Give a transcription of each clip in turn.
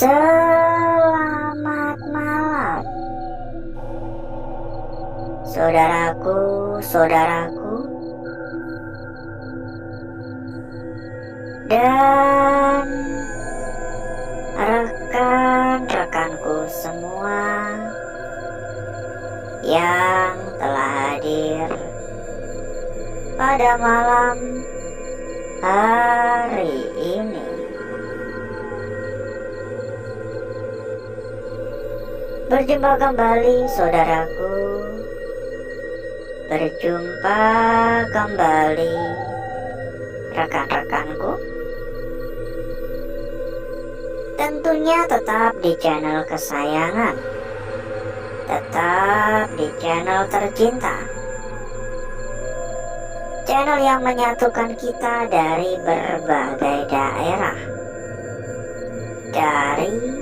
Selamat malam, saudaraku, dan rekan-rekanku semua yang telah hadir pada malam hari ini. Berjumpa kembali saudaraku, berjumpa kembali rekan-rekanku. Tentunya tetap di channel kesayangan, tetap di channel tercinta, channel yang menyatukan kita dari berbagai daerah, dari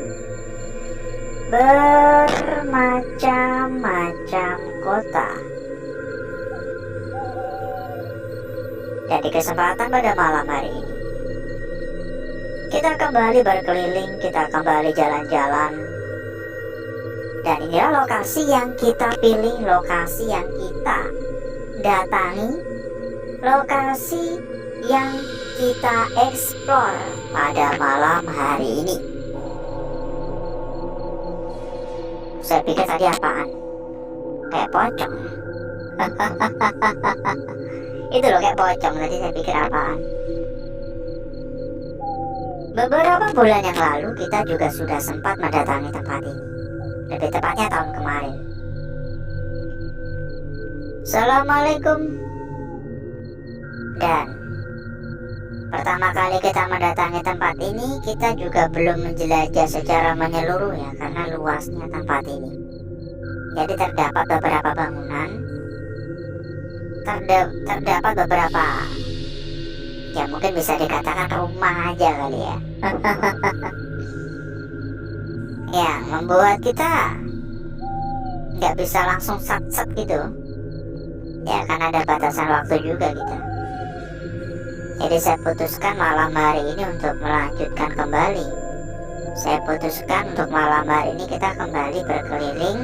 bermacam-macam kota. Dan di kesempatan pada malam hari ini, kita kembali berkeliling, kita kembali jalan-jalan. Dan inilah lokasi yang kita pilih, lokasi yang kita datangi, lokasi yang kita eksplor pada malam hari ini. Saya pikir tadi apaan? Kayak pocong. Itu loh, kayak pocong tadi, saya pikir apaan. Beberapa bulan yang lalu kita juga sudah sempat mendatangi tempat ini. Lebih tepatnya tahun kemarin. Assalamualaikum. Dan pertama kali kita mendatangi tempat ini, kita juga belum menjelajah secara menyeluruh ya, karena luasnya tempat ini. Jadi terdapat beberapa bangunan, terdapat beberapa, ya mungkin bisa dikatakan rumah aja kali ya. Yang membuat kita nggak bisa langsung sat-sat gitu. Ya kan ada batasan waktu juga gitu. Jadi saya putuskan malam hari ini untuk melanjutkan kembali. Saya putuskan untuk malam hari ini kita kembali berkeliling,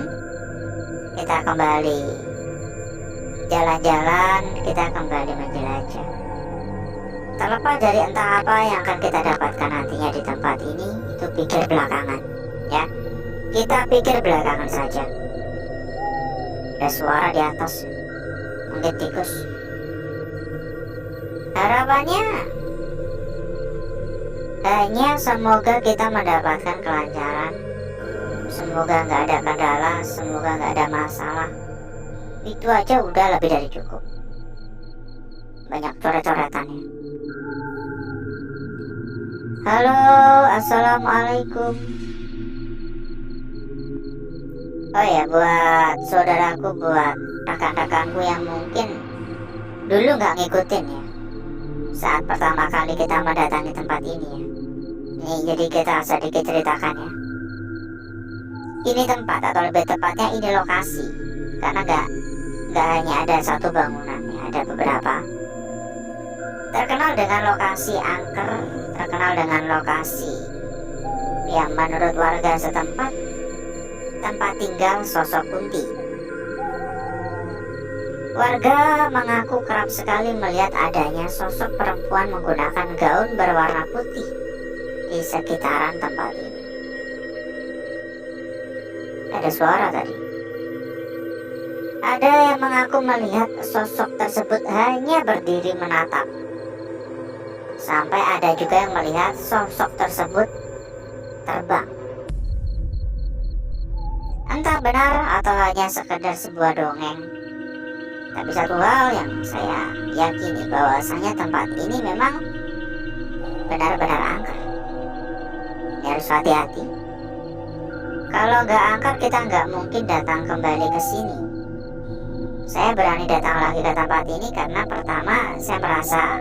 kita kembali jalan-jalan, kita kembali menjelajah. Terlepas dari entah apa yang akan kita dapatkan nantinya di tempat ini, itu pikir belakangan ya. Kita pikir belakangan saja. Ada suara di atas, mungkin tikus. Harapannya hanya semoga kita mendapatkan kelancaran, semoga nggak ada kendala, semoga nggak ada masalah. Itu aja udah lebih dari cukup. Banyak coret-coretannya. Halo, assalamualaikum. Oh ya, buat saudaraku, buat rekan-rekanku yang mungkin dulu nggak ngikutin ya, saat pertama kali kita mendatangi tempat ini ya. Ini jadi kita sedikit ceritakan ya. Ini tempat, atau lebih tepatnya ini lokasi, karena nggak hanya ada satu bangunan ya, ada beberapa. Terkenal dengan lokasi angker, terkenal dengan lokasi yang menurut warga setempat tempat tinggal sosok Kunti. Warga mengaku kerap sekali melihat adanya sosok perempuan menggunakan gaun berwarna putih di sekitaran tempat ini. Ada suara tadi. Ada yang mengaku melihat sosok tersebut hanya berdiri menatap. Sampai ada juga yang melihat sosok tersebut terbang. Entah benar atau hanya sekedar sebuah dongeng. Tapi satu hal yang saya yakini, bahwasanya tempat ini memang benar-benar angker. Ini harus hati-hati. Kalau nggak angker, kita nggak mungkin datang kembali ke sini. Saya berani datang lagi ke tempat ini karena pertama, saya merasa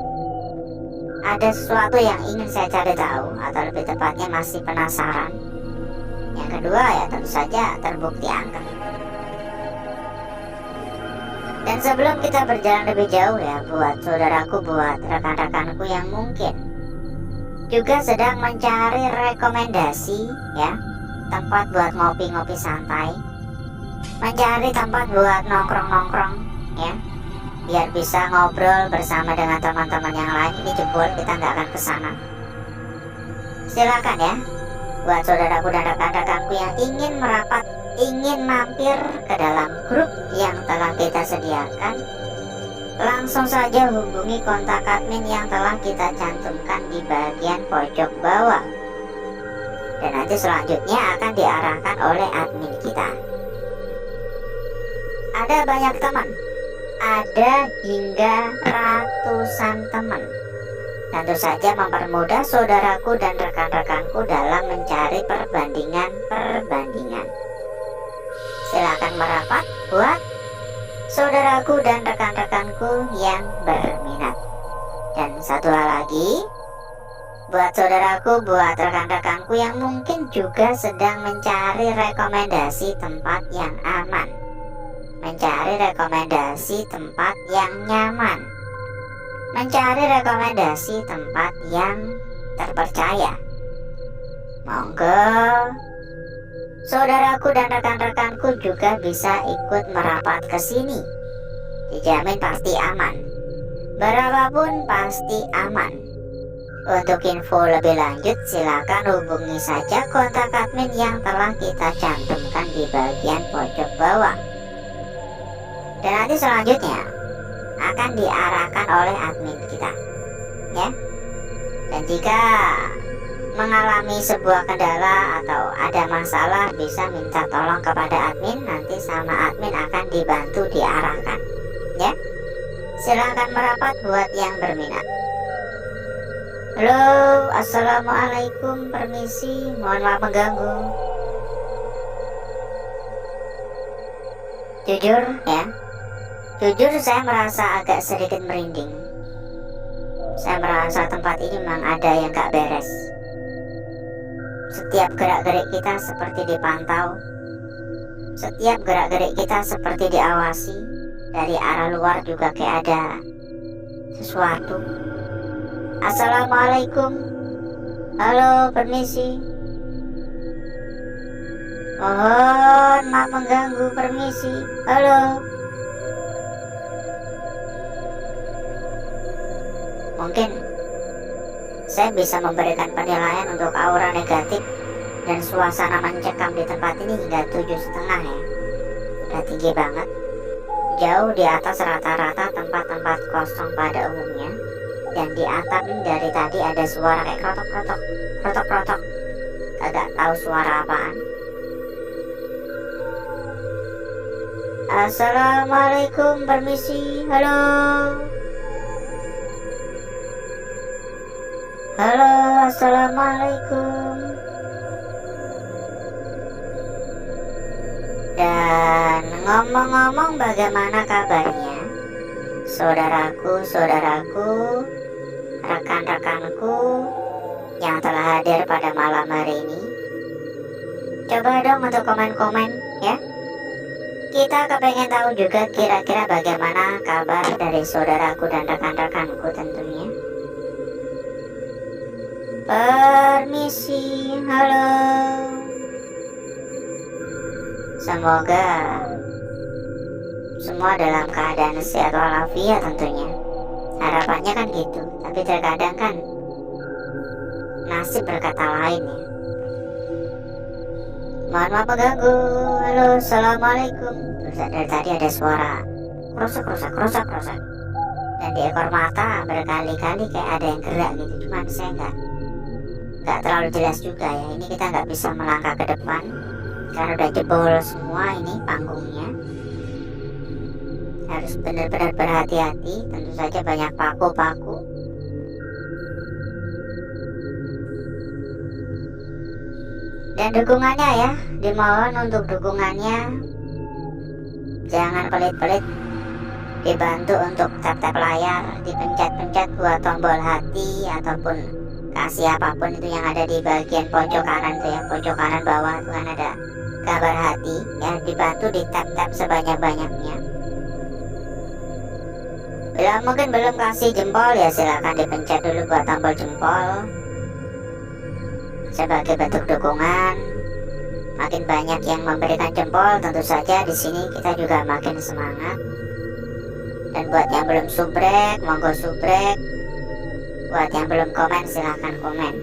ada sesuatu yang ingin saya cari tahu, atau lebih tepatnya masih penasaran. Yang kedua ya tentu saja terbukti angker. Dan sebelum kita berjalan lebih jauh ya, buat saudaraku, buat rekan-rekanku yang mungkin juga sedang mencari rekomendasi ya, tempat buat ngopi-ngopi santai, mencari tempat buat nongkrong-nongkrong ya, biar bisa ngobrol bersama dengan teman-teman yang lain. Ini jebol kita nggak akan kesana. Silakan ya, buat saudaraku dan rekan-rekanku yang ingin merapat, ingin mampir ke dalam grup yang telah kita sediakan, langsung saja hubungi kontak admin yang telah kita cantumkan di bagian pojok bawah. Dan nanti selanjutnya akan diarahkan oleh admin kita. Ada banyak teman, ada hingga ratusan teman. Tentu saja mempermudah saudaraku dan rekan-rekanku dalam mencari perbandingan-perbandingan. Silakan merapat buat saudaraku dan rekan-rekanku yang berminat. Dan satu hal lagi, buat saudaraku, buat rekan-rekanku yang mungkin juga sedang mencari rekomendasi tempat yang aman, mencari rekomendasi tempat yang nyaman, mencari rekomendasi tempat yang terpercaya. Monggo saudaraku dan rekan-rekanku juga bisa ikut merapat ke sini. Dijamin pasti aman. Berapapun pasti aman. Untuk info lebih lanjut silakan hubungi saja kontak admin yang telah kita cantumkan di bagian pojok bawah. Dan nanti selanjutnya akan diarahkan oleh admin kita ya. Dan jika mengalami sebuah kendala atau ada masalah, bisa minta tolong kepada admin, nanti sama admin akan dibantu diarahkan ya. Silakan merapat buat yang berminat. Halo, assalamualaikum, permisi, mohon maaf mengganggu. Jujur saya merasa agak sedikit merinding. Saya merasa tempat ini memang ada yang gak beres. Setiap gerak-gerik kita seperti dipantau, setiap gerak-gerik kita seperti diawasi. Dari arah luar juga kayak ada sesuatu. Assalamualaikum. Halo, permisi. Mohon maaf mengganggu, permisi. Halo. Mungkin saya bisa memberikan penilaian untuk aura negatif dan suasana mencekam di tempat ini hingga 7,5 ya. Udah tinggi banget, jauh di atas rata-rata tempat-tempat kosong pada umumnya. Dan di atap ini dari tadi ada suara kayak krotok-krotok. Kagak tahu suara apaan. Assalamualaikum, permisi. Halo. Halo, assalamualaikum. Dan ngomong-ngomong, bagaimana kabarnya saudaraku, rekan-rekanku yang telah hadir pada malam hari ini? Coba dong untuk komen-komen ya. Kita kepengen tahu juga kira-kira bagaimana kabar dari saudaraku dan rekan-rekanku tentunya. Permisi, halo. Semoga semua dalam keadaan sehat walafiat tentunya. Harapannya kan gitu, tapi terkadang kan nasib berkata lain ya. Mohon maaf mengganggu. Halo, assalamualaikum. Terus dari tadi ada suara krosak. Dan di ekor mata berkali-kali kayak ada yang gerak gitu. Cuman saya nggak terlalu jelas juga ya. Ini kita nggak bisa melangkah ke depan karena udah jebol semua ini panggungnya. Harus benar-benar berhati-hati. Tentu saja banyak paku-paku. Dan dukungannya ya, dimohon untuk dukungannya jangan pelit-pelit. Dibantu untuk tap-tap layar, dipencet-pencet buat tombol hati ataupun kasih apapun itu yang ada di bagian pojok kanan tuh ya, pojok kanan bawah tuh kan ada gambar hati ya, dibantu di tap-tap sebanyak-banyaknya. Bila mungkin belum kasih jempol ya silakan dipencet dulu buat tombol jempol. sebagai bentuk dukungan. Makin banyak yang memberikan jempol, tentu saja di sini kita juga makin semangat. Dan buat yang belum subrek, monggo subrek. Buat yang belum komen, silahkan komen.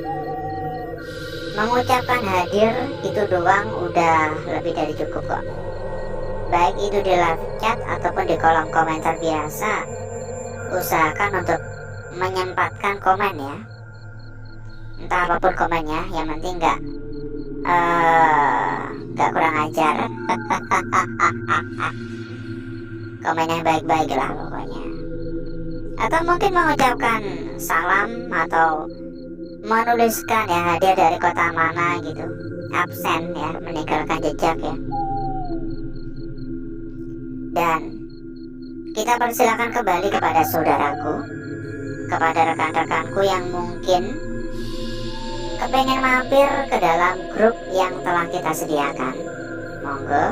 Mengucapkan hadir itu doang udah lebih dari cukup kok. Baik itu di live chat ataupun di kolom komentar biasa, usahakan untuk menyempatkan komen ya. Entah apapun komennya, yang penting nggak kurang ajar. Komen yang baik-baik lah pokoknya. Atau mungkin mengucapkan salam atau menuliskan ya hadir dari kota mana gitu, absen ya, meninggalkan jejak ya. Dan kita persilakan kembali kepada saudaraku, kepada rekan-rekanku yang mungkin kepengen mampir ke dalam grup yang telah kita sediakan. Monggo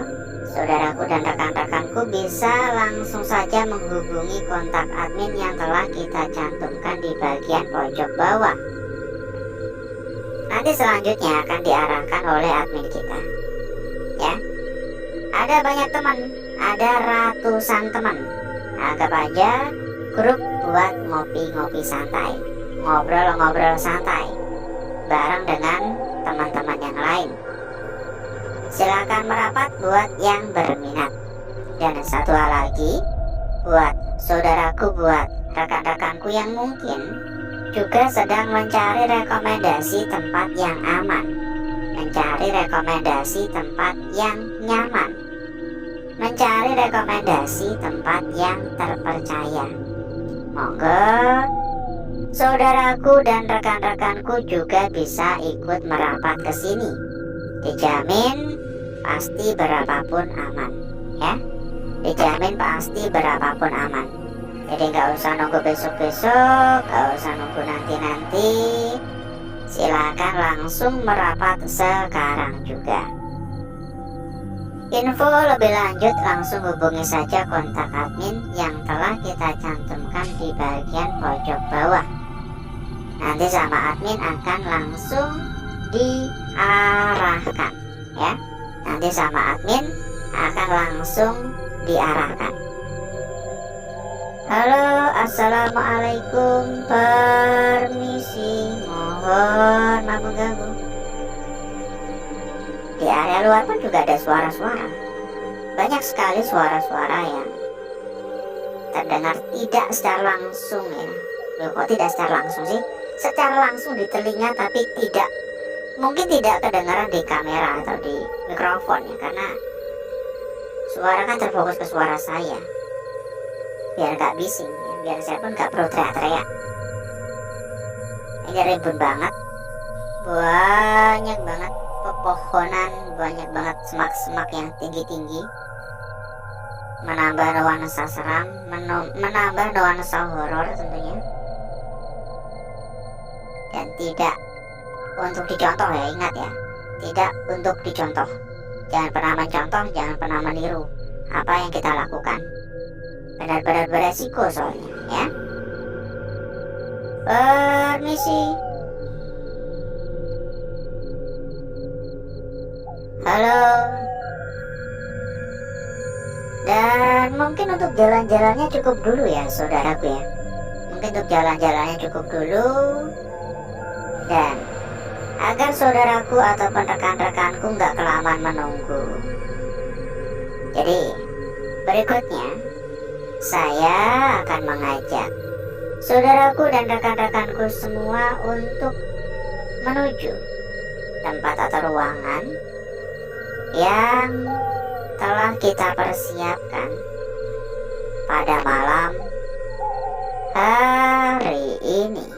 saudaraku dan rekan-rekanku bisa langsung saja menghubungi kontak admin yang telah kita cantumkan di bagian pojok bawah. Nanti selanjutnya akan diarahkan oleh admin kita ya. Ada banyak teman, ada ratusan teman. Anggap aja grup buat ngopi-ngopi santai, ngobrol-ngobrol santai bareng dengan teman-teman yang lain. Silakan merapat buat yang berminat. Dan satu hal lagi, buat saudaraku, buat rekan-rekanku yang mungkin juga sedang mencari rekomendasi tempat yang aman, mencari rekomendasi tempat yang nyaman, mencari rekomendasi tempat yang terpercaya. Monggo saudaraku dan rekan-rekanku juga bisa ikut merapat ke sini. Dijamin pasti berapapun aman ya. Dijamin pasti berapapun aman. Jadi nggak usah nunggu besok-besok, nggak usah nunggu nanti-nanti. Silakan langsung merapat sekarang juga. Info lebih lanjut langsung hubungi saja kontak admin yang telah kita cantumkan di bagian pojok bawah. Nanti sama admin akan langsung diarahkan ya. Nanti sama admin akan langsung diarahkan. Halo, assalamualaikum, permisi, mohon maaf mengganggu. Di area luar pun juga ada suara-suara. Banyak sekali suara-suara yang terdengar tidak secara langsung ya. Loh, kok tidak secara langsung sih? Secara langsung di telinga, tapi tidak, mungkin tidak kedengaran di kamera atau di mikrofon ya, karena suara kan terfokus ke suara saya. Biar gak bising ya, biar saya pun gak perlu teriak-teriak. Ini rimbun banget, banyak banget pepohonan, banyak banget semak-semak yang tinggi-tinggi, menambah nuansa seram, menambah nuansa horor tentunya. Dan tidak untuk dicontoh ya, ingat ya, tidak untuk dicontoh. Jangan pernah mencontoh, jangan pernah meniru apa yang kita lakukan. Benar-benar beresiko soalnya ya. Permisi. Halo. Dan mungkin untuk jalan-jalannya cukup dulu ya saudaraku ya. Mungkin untuk jalan-jalannya cukup dulu. Dan agar saudaraku ataupun rekan-rekanku nggak kelamaan menunggu, jadi berikutnya saya akan mengajak saudaraku dan rekan-rekanku semua untuk menuju tempat atau ruangan yang telah kita persiapkan pada malam hari ini.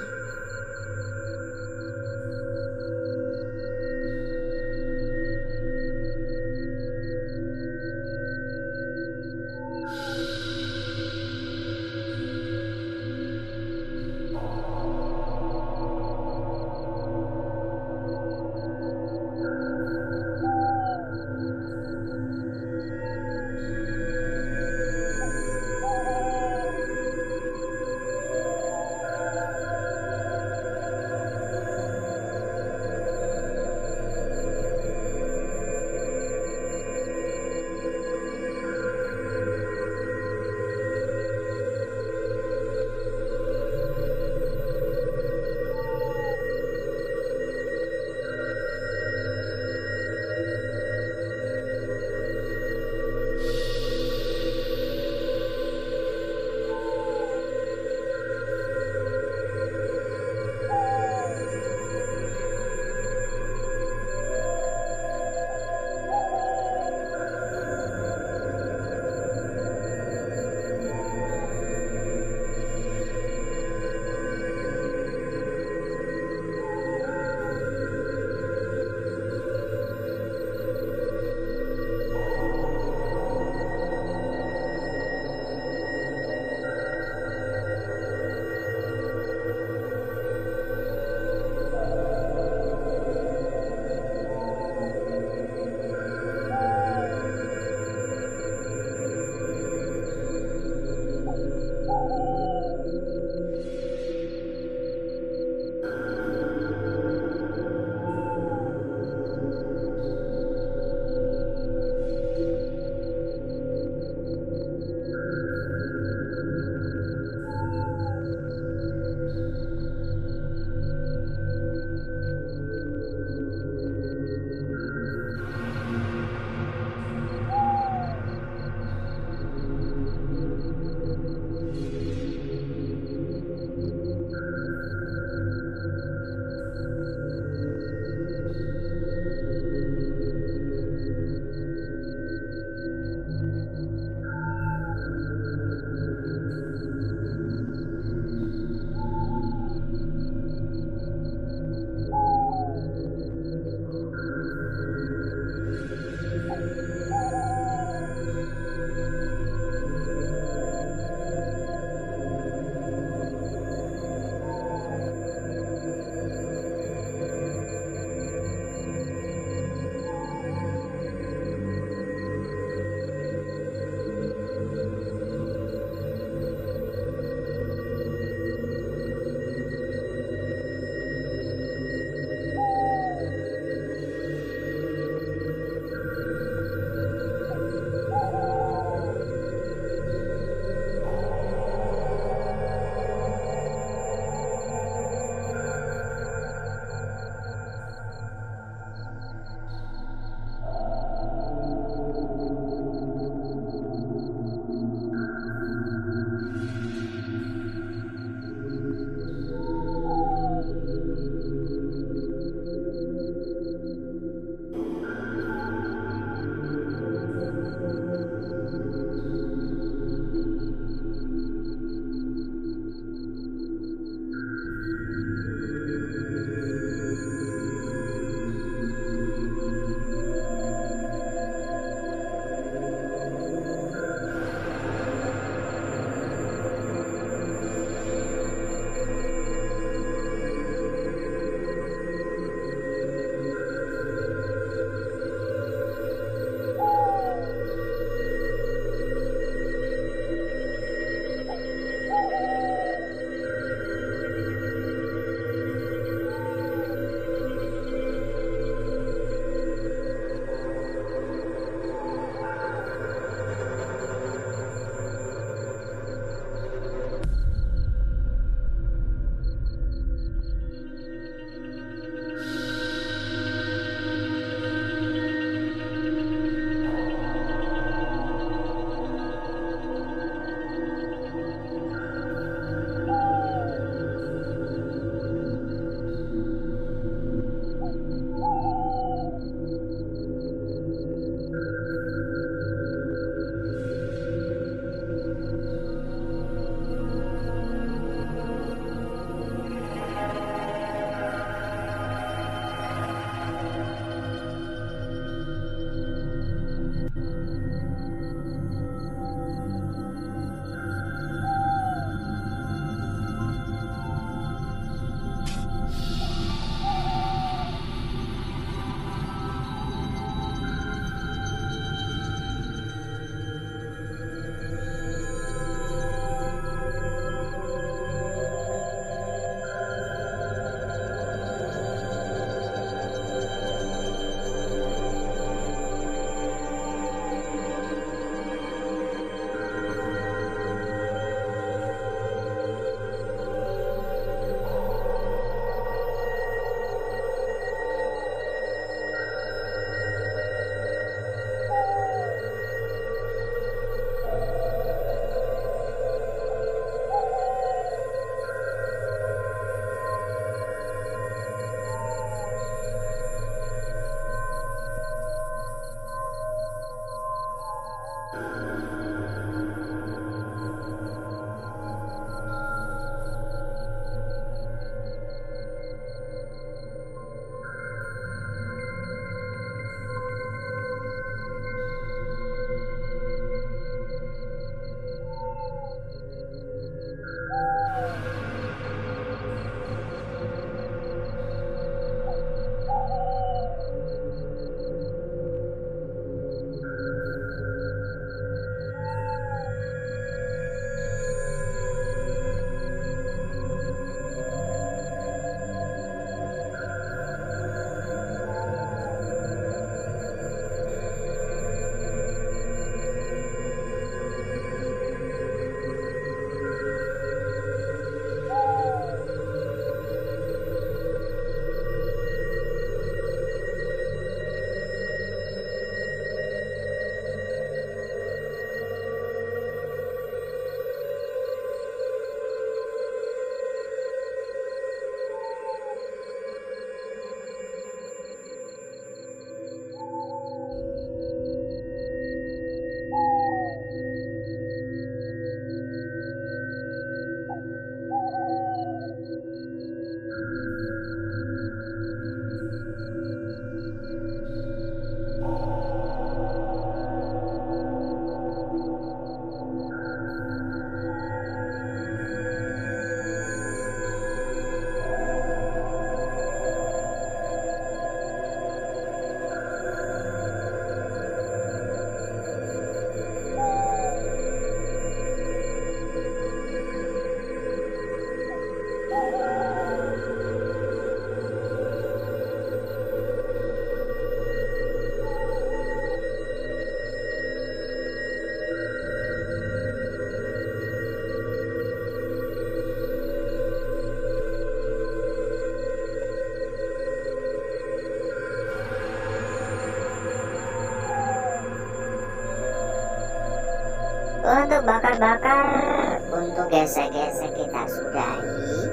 Untuk bakar-bakar, untuk gesek-gesek kita sudahi,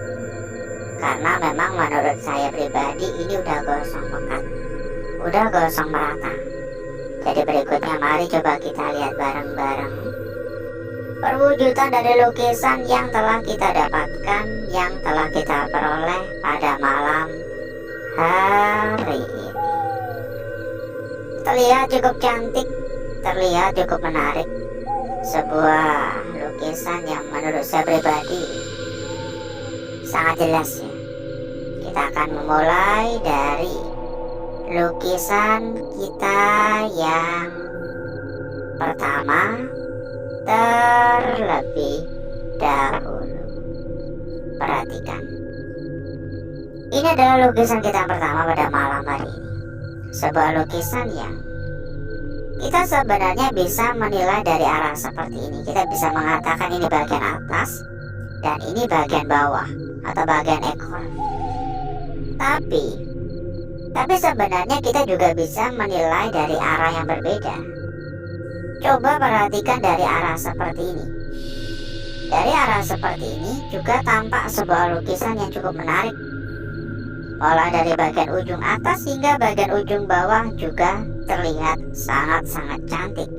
karena memang menurut saya pribadi ini udah gosong pekat, udah gosong merata. Jadi berikutnya mari coba kita lihat bareng-bareng perwujudan dari lukisan yang telah kita dapatkan, yang telah kita peroleh pada malam hari ini. Terlihat cukup cantik, terlihat cukup menarik. Sebuah lukisan yang menurut saya pribadi sangat jelas ya. Kita akan memulai dari lukisan kita yang pertama terlebih dahulu. Perhatikan. Ini adalah lukisan kita yang pertama pada malam hari ini. Sebuah lukisan yang kita sebenarnya bisa menilai dari arah seperti ini. Kita bisa mengatakan ini bagian atas dan ini bagian bawah atau bagian ekor. Tapi sebenarnya kita juga bisa menilai dari arah yang berbeda. Coba perhatikan dari arah seperti ini. Dari arah seperti ini juga tampak sebuah lukisan yang cukup menarik. Mulai dari bagian ujung atas hingga bagian ujung bawah juga terlihat sangat-sangat cantik.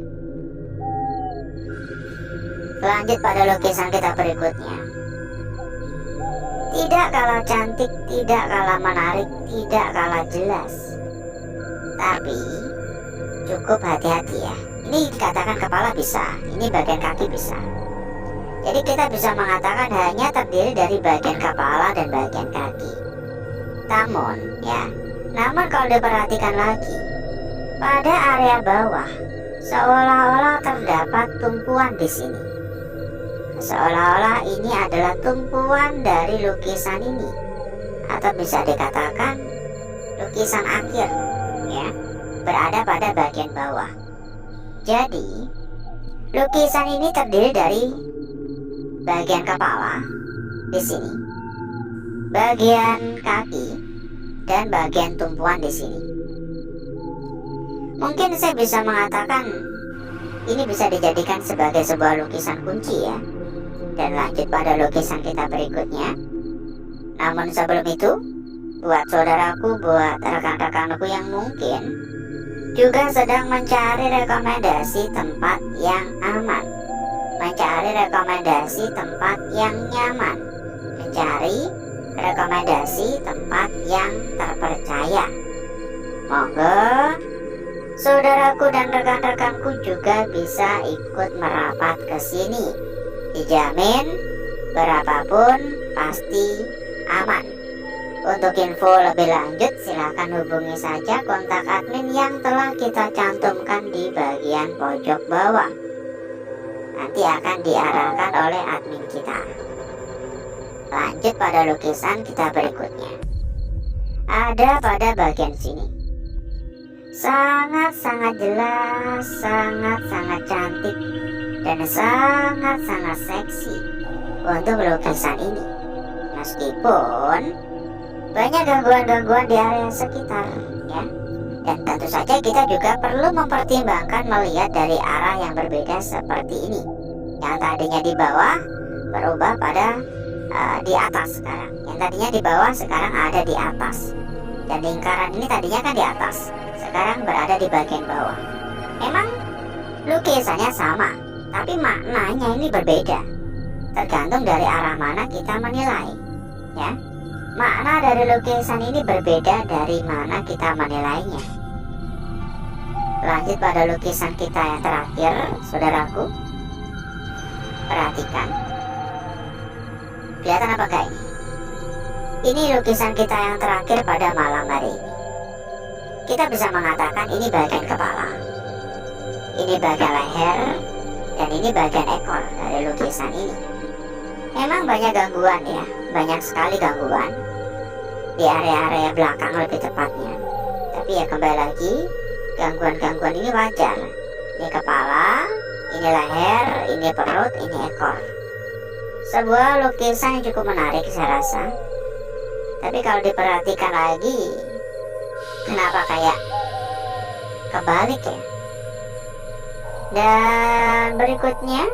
Lanjut pada lukisan kita berikutnya. Tidak kalah cantik, tidak kalah menarik, tidak kalah jelas. Tapi cukup hati-hati ya. Ini dikatakan kepala bisa, ini bagian kaki bisa. Jadi kita bisa mengatakan hanya terdiri dari bagian kepala dan bagian kaki. Namun kalau diperhatikan lagi, pada area bawah seolah-olah terdapat tumpuan di sini. Seolah-olah ini adalah tumpuan dari lukisan ini, atau bisa dikatakan lukisan akhir, ya, berada pada bagian bawah. Jadi, lukisan ini terdiri dari bagian kepala di sini, bagian kaki, dan bagian tumpuan di sini. Mungkin saya bisa mengatakan ini bisa dijadikan sebagai sebuah lukisan kunci ya. Dan lanjut pada lukisan kita berikutnya. Namun sebelum itu, buat saudaraku, buat rekan-rekanku yang mungkin juga sedang mencari rekomendasi tempat yang aman, mencari rekomendasi tempat yang nyaman, mencari rekomendasi tempat yang terpercaya, monggo saudaraku dan rekan-rekanku juga bisa ikut merapat ke sini. Dijamin berapapun pasti aman. Untuk info lebih lanjut silakan hubungi saja kontak admin yang telah kita cantumkan di bagian pojok bawah. Nanti akan diarahkan oleh admin kita. Lanjut pada lukisan kita berikutnya. Ada pada bagian sini. Sangat-sangat jelas, sangat-sangat cantik, dan sangat-sangat seksi untuk lukisan ini. Meskipun banyak gangguan-gangguan di area sekitar ya. Dan tentu saja kita juga perlu mempertimbangkan melihat dari arah yang berbeda seperti ini. Yang tadinya di bawah berubah pada di atas sekarang. Yang tadinya di bawah sekarang ada di atas. Dan lingkaran ini tadinya kan di atas, sekarang berada di bagian bawah. Memang lukisannya sama, tapi maknanya ini berbeda. Tergantung dari arah mana kita menilai ya. Makna dari lukisan ini berbeda dari mana kita menilainya. Lanjut pada lukisan kita yang terakhir, saudaraku. Perhatikan. Kelihatan apakah ini? Ini lukisan kita yang terakhir pada malam hari ini. Kita bisa mengatakan ini bagian kepala, ini bagian leher, dan ini bagian ekor dari lukisan ini. Memang banyak gangguan ya, banyak sekali gangguan di area-area belakang lebih tepatnya. Tapi ya kembali lagi, gangguan-gangguan ini wajar. Ini kepala, ini leher, ini perut, ini ekor. Sebuah lukisan yang cukup menarik saya rasa. Tapi kalau diperhatikan lagi, kenapa kayak kebalik ya? Dan berikutnya,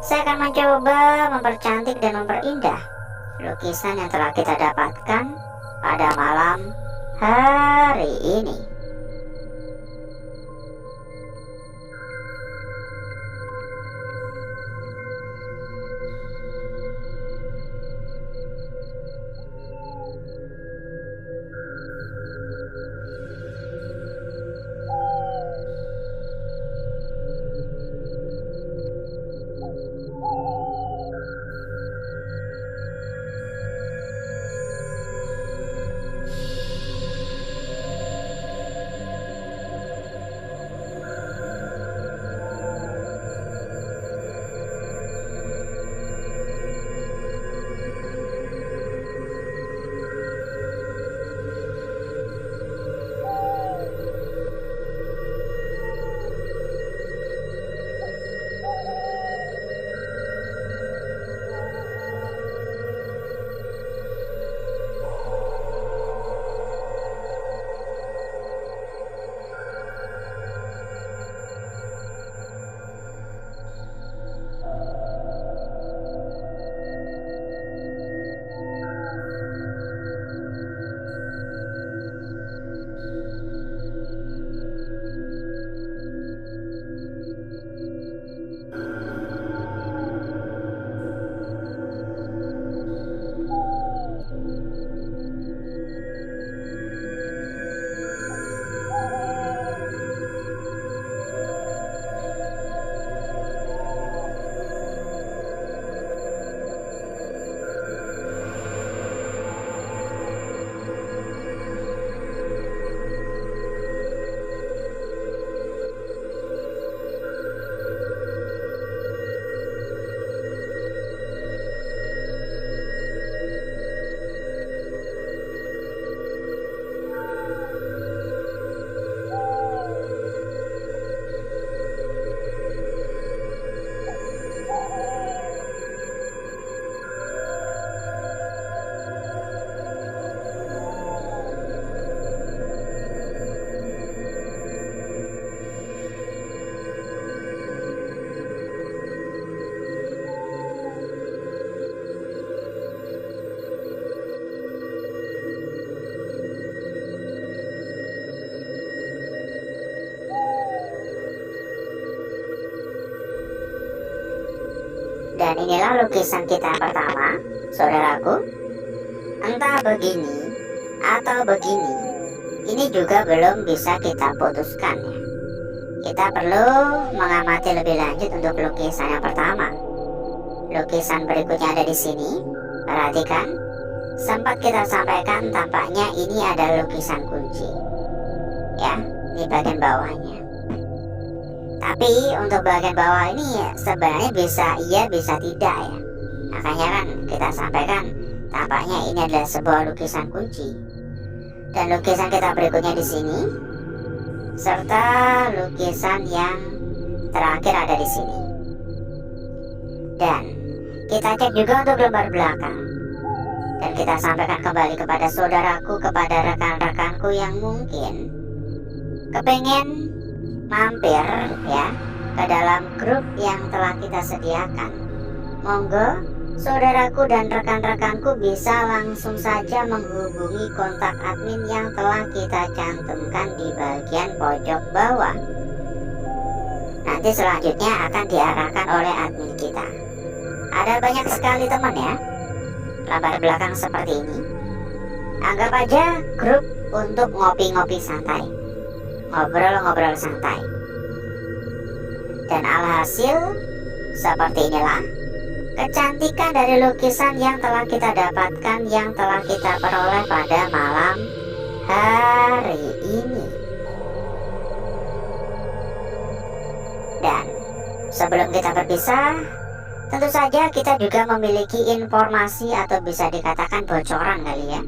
saya akan mencoba mempercantik dan memperindah lukisan yang telah kita dapatkan pada malam hari ini. Dan inilah lukisan kita yang pertama, saudaraku. Entah begini atau begini, ini juga belum bisa kita putuskan ya. Kita perlu mengamati lebih lanjut untuk lukisan yang pertama. Lukisan berikutnya ada di sini. Perhatikan, sempat kita sampaikan tampaknya ini ada lukisan kunci. Ya, di bagian bawahnya. Tapi untuk bagian bawah ini ya, sebenarnya bisa iya bisa tidak ya. Makanya kan kita sampaikan tampaknya ini adalah sebuah lukisan kunci. Dan lukisan kita berikutnya di sini, serta lukisan yang terakhir ada di sini. Dan kita cek juga untuk lembar belakang. Dan kita sampaikan kembali kepada saudaraku, kepada rekan-rekanku yang mungkin kepengen mampir ya ke dalam grup yang telah kita sediakan. Monggo saudaraku dan rekan-rekanku bisa langsung saja menghubungi kontak admin yang telah kita cantumkan di bagian pojok bawah. Nanti selanjutnya akan diarahkan oleh admin kita. Ada banyak sekali teman ya, lembar belakang seperti ini. Anggap aja grup untuk ngopi-ngopi santai, ngobrol-ngobrol santai. Dan alhasil seperti inilah kecantikan dari lukisan yang telah kita dapatkan, yang telah kita peroleh pada malam hari ini. Dan sebelum kita berpisah, tentu saja kita juga memiliki informasi atau bisa dikatakan bocoran kali ya.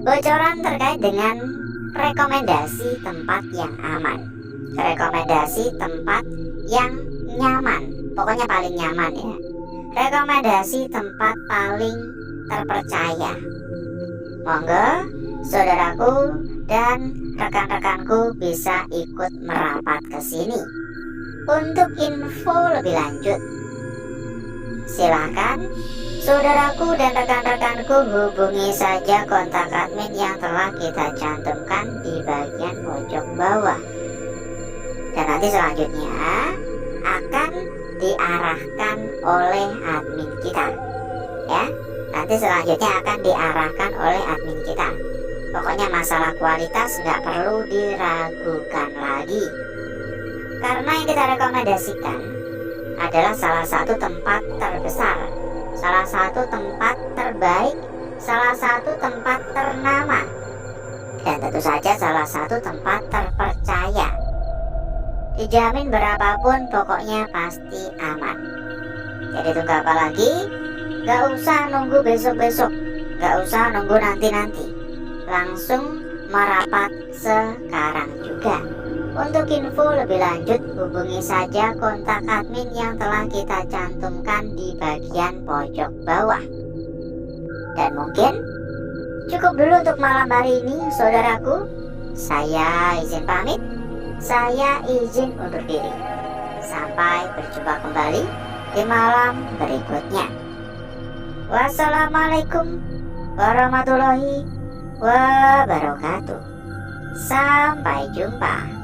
Bocoran terkait dengan rekomendasi tempat yang aman, rekomendasi tempat yang nyaman, pokoknya paling nyaman ya, rekomendasi tempat paling terpercaya. Monggo saudaraku dan rekan-rekanku bisa ikut merapat ke sini. Untuk info lebih lanjut, silahkan saudaraku dan rekan-rekanku hubungi saja kontak admin yang telah kita cantumkan di bagian pojok bawah. Dan nanti selanjutnya akan diarahkan oleh admin kita. Ya, nanti selanjutnya akan diarahkan oleh admin kita. Pokoknya masalah kualitas nggak perlu diragukan lagi. Karena yang kita rekomendasikan adalah salah satu tempat terbesar, salah satu tempat terbaik, salah satu tempat ternama, dan tentu saja salah satu tempat terpercaya. Dijamin berapapun pokoknya pasti aman. Jadi tunggu apa lagi? Gak usah nunggu besok-besok, gak usah nunggu nanti-nanti. Langsung merapat sekarang juga. Untuk info lebih lanjut hubungi saja kontak admin yang telah kita cantumkan di bagian pojok bawah. Dan mungkin cukup dulu untuk malam hari ini saudaraku. Saya izin pamit, saya izin undur diri. Sampai berjumpa kembali di malam berikutnya. Wassalamualaikum warahmatullahi wabarakatuh. Sampai jumpa.